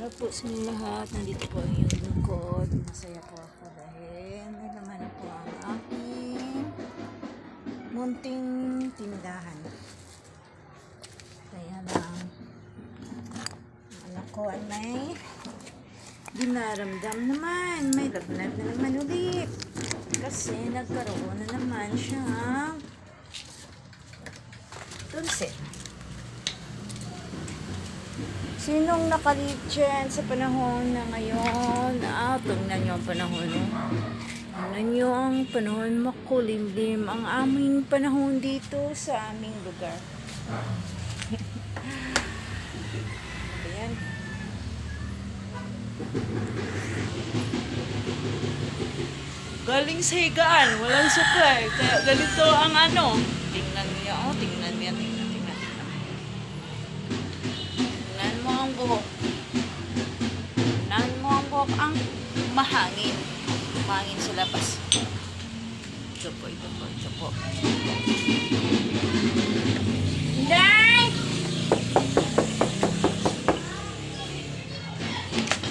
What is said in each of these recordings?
araw po sa inyo lahat. Nandito po ang iyong lingkod. Masaya po ako dahil may laman na po ang aking munting tindahan. Kaya lang, ang anak ko ay may dinaramdam naman. May lagnat na naman ulit. Kasi nagkaroon na naman siyang tunsit. Sinong nakalit dyan sa panahon na ngayon? Tingnan nyo ang panahon. Tingnan nyo ang panahon, makulimlim ang aming panahon dito sa aming lugar. Ayan. Galing sa higaan, walang sukay. Kaya ganito ang ano. Tingnan nyo, tingnan nyo, tingnan ang buhok. Tingnan mo ang buhok. Ang mahangin. Mahangin sa labas. Ito po. Day!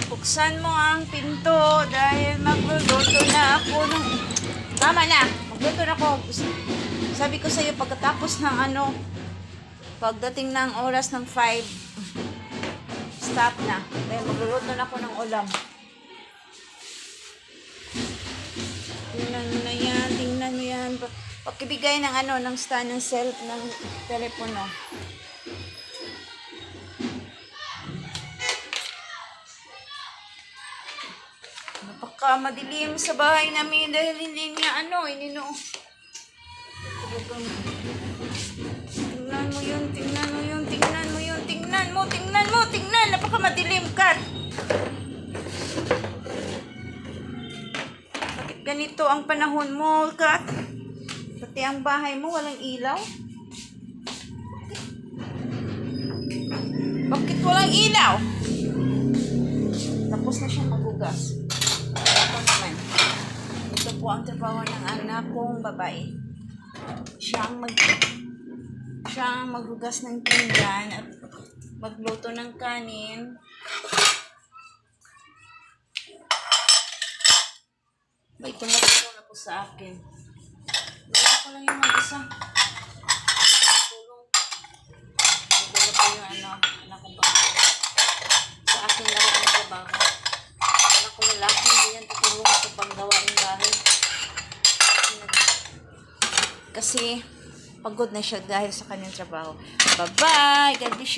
Buksan mo ang pinto dahil magluluto na ako ng... Tama na! Magluto na ako. Sabi ko sa'yo, pagkatapos ng pagdating ng oras ng 5, stop na. Dahil magluluto na ako ng ulam. Tingnan mo yan. Pagkibigay ng ng stand ng ng telepono. Napaka madilim sa bahay namin dahil hindi niya Tingnan, napaka madilim, Kat. Bakit ganito ang panahon mo, Kat? Pati ang bahay mo walang ilaw? Bakit walang ilaw? Tapos na siyang magugas. Ito po ang trabaho ng anak kong babae. Siyang maghugas ng pinggan at magluto ng kanin. May tumutulong na po sa akin. Wala ko lang yung mag-isa. Tulong. Magdala po yung anak kong babae. Sa akin lang ang trabaho. Anak ko lalaki, hindi yan tutulong sa panggawa ng bahay. Kasi pagod na siya dahil sa kanyang trabaho. Bye-bye! God bless you.